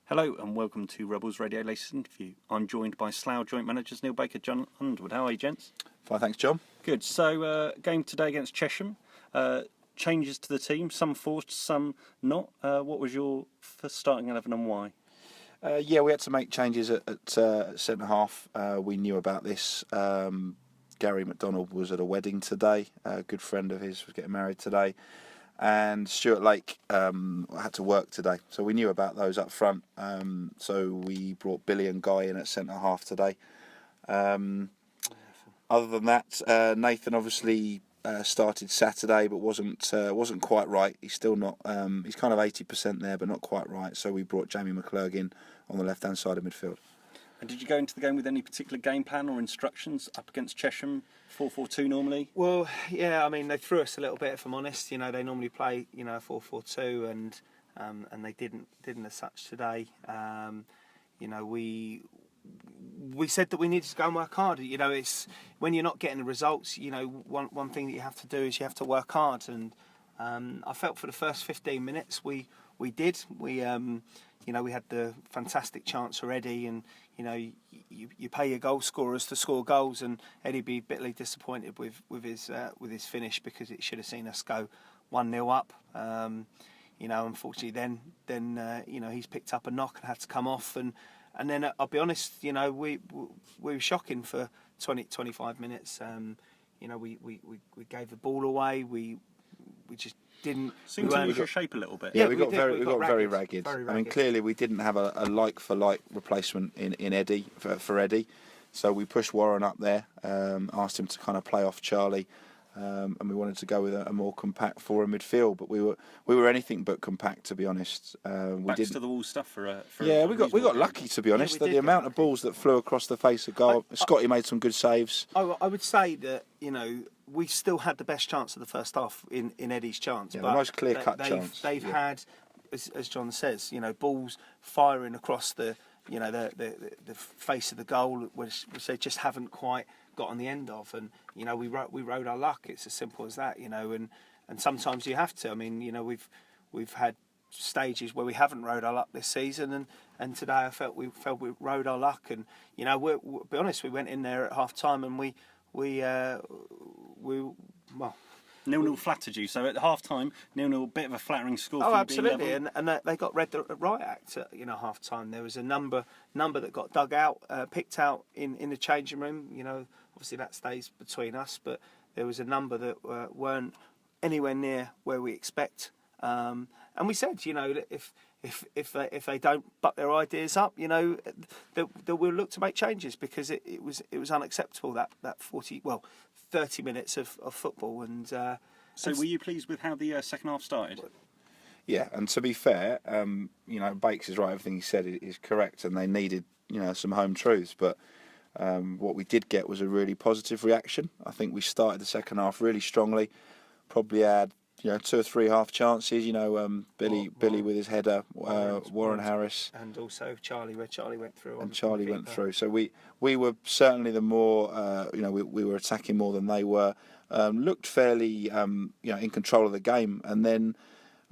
Hello and welcome to Rebels Radio latest interview. I'm joined by Slough joint managers Neil Baker, John Underwood. How are you, gents? Fine, thanks, John. Good. So, game today against Chesham. Changes to the team, some forced, some not. What was your first starting 11 and why? We had to make changes at centre half. We knew about this. Gary McDonald was at a wedding today. A good friend of his was getting married today. And Stuart Lake had to work today. So we knew about those up front. So we brought Billy and Guy in at centre half today. Other than that, Nathan obviously started Saturday, but wasn't quite right. He's still not. He's kind of 80% there, but not quite right. So we brought Jamie McClurg in on the left-hand side of midfield. And did you go into the game with any particular game plan or instructions up against Chesham? 4-4-2 normally? Well, yeah, I mean, they threw us a little bit, if I'm honest. You know, they normally play, 4-4-2 and they didn't as such today. We said that we needed to go and work hard. You know, it's when you're not getting the results, one thing that you have to do is you have to work hard. And I felt for the first 15 minutes we did. We had the fantastic chance already, and you pay your goal scorers to score goals, and Eddie be bitterly disappointed with his finish because it should have seen us go 1-0 up. Unfortunately, then he's picked up a knock and had to come off, and then I'll be honest, we were shocking for 20-25 minutes. We gave the ball away. We just didn't. Seemed to lose your shape a little bit. Yeah, we got very ragged. I mean, clearly we didn't have a like-for-like replacement in Eddie for Eddie, so we pushed Warren up there, asked him to kind of play off Charlie, and we wanted to go with a more compact forward midfield. But we were anything but compact, to be honest. Backs to the wall stuff for we got lucky, to be honest. The amount of balls that flew across the face of goal. Scotty made some good saves. I would say that we still had the best chance of the first half in Eddie's chance. Yeah, but the most clear-cut chance. They've had, as John says, balls firing across the face of the goal, which they just haven't quite got on the end of. And we rode our luck. It's as simple as that. And sometimes you have to. I mean, we've had stages where we haven't rode our luck this season, and today I felt we rode our luck. And we'll be honest, we went in there at half time and we 0-0 flattered you. So at half time, 0-0, bit of a flattering score. Oh, for absolutely, and they got read the right act at half time. There was a number that got dug out, picked out in the changing room. Obviously that stays between us, but there was a number that weren't anywhere near where we expect. And we said, that if they don't buck their ideas up, that we'll look to make changes, because it was unacceptable that 30 minutes of football. And so were you pleased with how the second half started? Yeah, and to be fair, Bakes is right. Everything he said is correct, and they needed some home truths. But what we did get was a really positive reaction. I think we started the second half really strongly. Probably had 2 or 3 half chances. Billy with his header, Warren Harris, and also Charlie, where Charlie went through. And Charlie went through. So we were certainly the more we were attacking more than they were. Looked fairly in control of the game, and then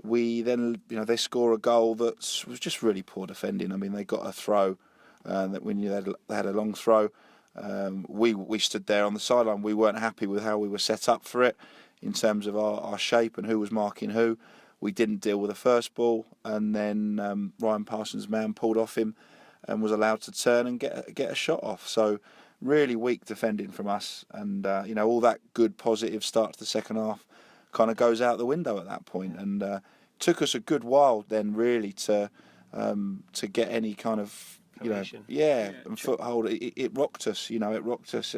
they score a goal that was just really poor defending. I mean, they got a throw that we knew they had a long throw. We stood there on the sideline. We weren't happy with how we were set up for it, in terms of our shape and who was marking who. We didn't deal with the first ball, and then Ryan Parsons' man pulled off him and was allowed to turn and get a shot off. So really weak defending from us, and all that good positive start to the second half kind of goes out the window at that point. And took us a good while then really to get any kind of and foothold. It rocked us, it rocked us.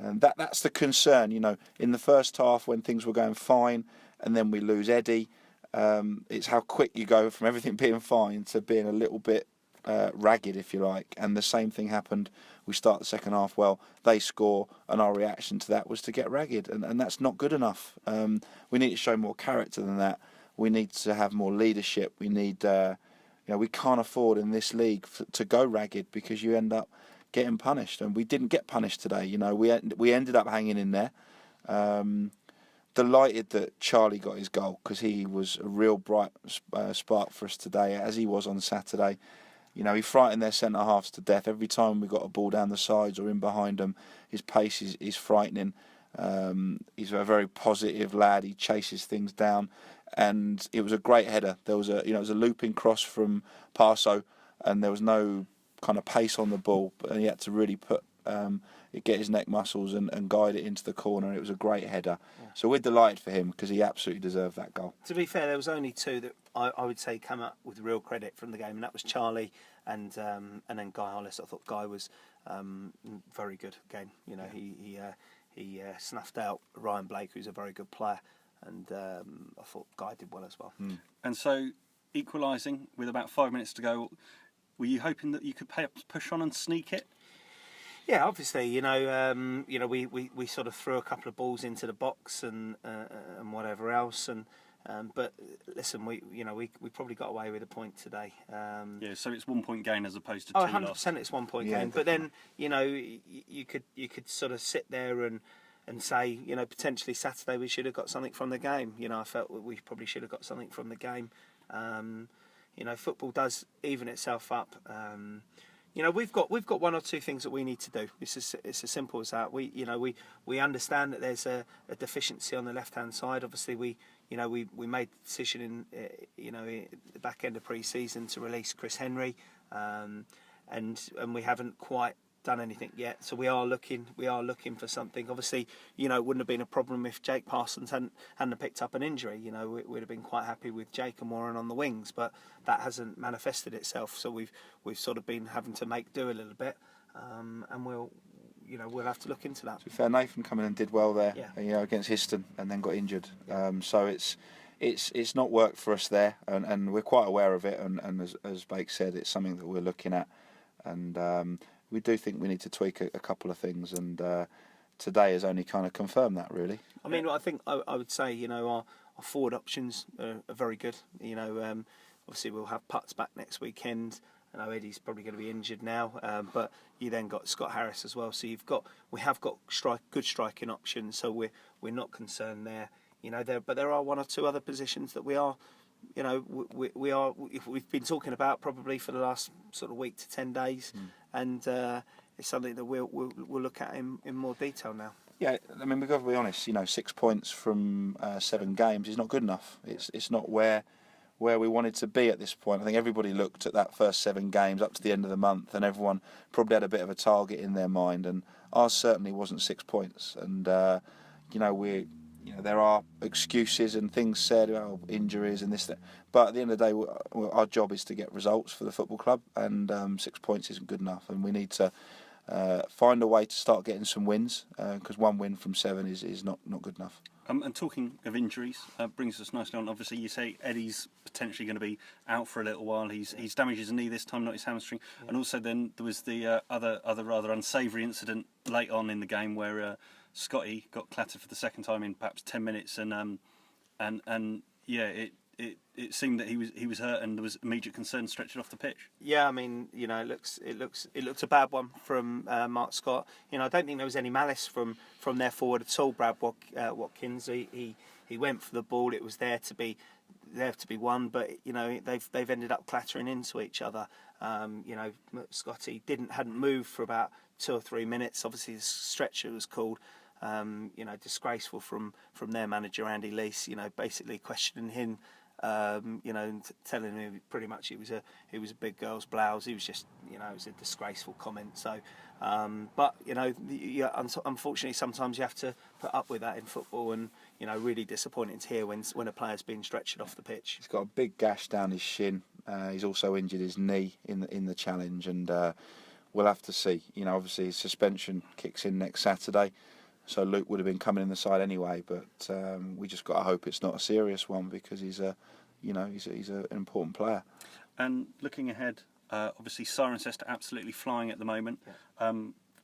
And that's the concern, in the first half when things were going fine, and then we lose Eddie. It's how quick you go from everything being fine to being a little bit ragged, if you like. And the same thing happened. We start the second half well, they score, and our reaction to that was to get ragged, and that's not good enough. We need to show more character than that. We need to have more leadership. We need, we can't afford in this league to go ragged, because you end up getting punished, and we didn't get punished today. We ended up hanging in there. Delighted that Charlie got his goal, because he was a real bright spark for us today, as he was on Saturday. You know, he frightened their centre halves to death. Every time we got a ball down the sides or in behind them, his pace is frightening. He's a very positive lad. He chases things down, and it was a great header. There was it was a looping cross from Parso, and there was no kind of pace on the ball, and he had to really get his neck muscles and guide it into the corner. It was a great header. Yeah. So we're delighted for him because he absolutely deserved that goal. To be fair, there was only two that I would say come up with real credit from the game, and that was Charlie and then Guy Hollis. I thought Guy was very good again. You know, he snuffed out Ryan Blake, who's a very good player, and I thought Guy did well as well. And so, equalising with about 5 minutes to go, were you hoping that you could push on and sneak it? Yeah, obviously, we sort of threw a couple of balls into the box and whatever else, and but listen, we probably got away with a point today. Yeah, so it's 1 point gain as opposed to 2 100% loss. It's 1 point gain. But then you could sort of sit there and say, potentially Saturday we should have got something from the game. I felt we probably should have got something from the game. Football does even itself up. We've got one or two things that we need to do. It's as simple as that. We understand that there's a deficiency on the left hand side. Obviously, we made the decision in the back end of pre-season to release Chris Henry, and we haven't quite done anything yet. So we are looking for something. Obviously, it wouldn't have been a problem if Jake Parsons hadn't picked up an injury. We'd have been quite happy with Jake and Warren on the wings, but that hasn't manifested itself. So we've sort of been having to make do a little bit, and we'll have to look into that. To be fair, Nathan come in and did well there, yeah. Against Histon, and then got injured. So it's not worked for us there, and we're quite aware of it. And as Blake said, it's something that we're looking at, and we do think we need to tweak a couple of things. And today has only kind of confirmed that, really. I mean, I think I would say our forward options are very good. Obviously we'll have Putts back next weekend. I know Eddie's probably going to be injured now, but you then got Scott Harris as well. So we have got good striking options. So we're not concerned there. But there are one or two other positions that we are. We've been talking about probably for the last sort of week to 10 days, and it's something that we'll look at in more detail now. Yeah, I mean, we've got to be honest. 6 points from 7 games is not good enough. It's not where we wanted to be at this point. I think everybody looked at that first 7 games up to the end of the month, and everyone probably had a bit of a target in their mind, and ours certainly wasn't 6 points. And there are excuses and things said about injuries and this, that. But at the end of the day, our job is to get results for the football club, and 6 points isn't good enough, and we need to find a way to start getting some wins, because 1 win from 7 is not good enough. And talking of injuries, brings us nicely on. Obviously, you say Eddie's potentially going to be out for a little while. He's damaged his knee this time, not his hamstring. Yeah. And also then there was the other rather unsavoury incident late on in the game where Scotty got clattered for the second time in perhaps 10 minutes, and it seemed that he was hurt, and there was immediate concern stretching off the pitch. Yeah, I mean, it looks a bad one from Mark Scott. I don't think there was any malice from their forward at all. Brad Watkins, he went for the ball. It was there to be won, but they've ended up clattering into each other. Scotty hadn't moved for about 2 or 3 minutes. Obviously, the stretcher was called. Disgraceful from their manager Andy Leese. Basically questioning him. Telling him pretty much it was a big girl's blouse. He was just, it was a disgraceful comment. So, but unfortunately, sometimes you have to put up with that in football, and really disappointing to hear when a player's been stretched off the pitch. He's got a big gash down his shin. He's also injured his knee in the challenge, and we'll have to see. Obviously his suspension kicks in next Saturday. So Luke would have been coming in the side anyway, but we just got to hope it's not a serious one, because he's an important player. And looking ahead, obviously Cirencester absolutely flying at the moment. Yeah.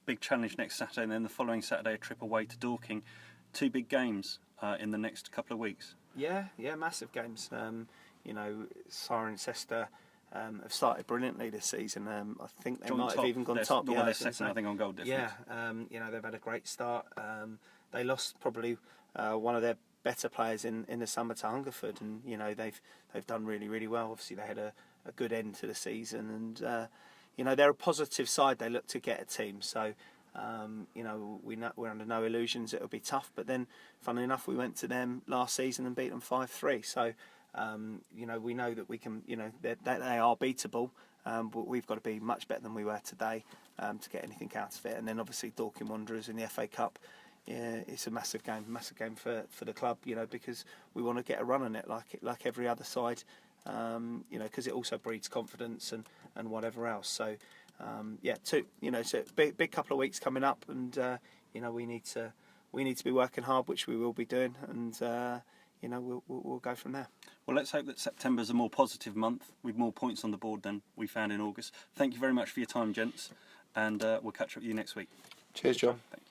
Big challenge next Saturday, and then the following Saturday a trip away to Dorking. 2 big games in the next couple of weeks. Yeah, massive games. Cirencester have started brilliantly this season. I think they might have even gone top. They're second, I think, on goal difference. Yeah, they've had a great start. They lost probably one of their better players in the summer to Hungerford, and they've done really, really well. Obviously, they had a good end to the season, and you know, they're a positive side. They look to get a team, so you know, we're under no illusions it'll be tough. But then, funnily enough, we went to them last season and beat them 5-3. So you know, we know that we can. You know, they are beatable, but we've got to be much better than we were today to get anything out of it. And then obviously Dorking Wanderers in the FA Cup. Yeah, it's a massive game for the club, you know, because we want to get a run on it like every other side, you know, because it also breeds confidence and whatever else. So yeah, so big couple of weeks coming up, and you know, we need to be working hard, which we will be doing, and you know, we'll go from there. Well, let's hope that September's a more positive month with more points on the board than we found in August. Thank you very much for your time, gents, and we'll catch up with you next week. Cheers, John. Thanks.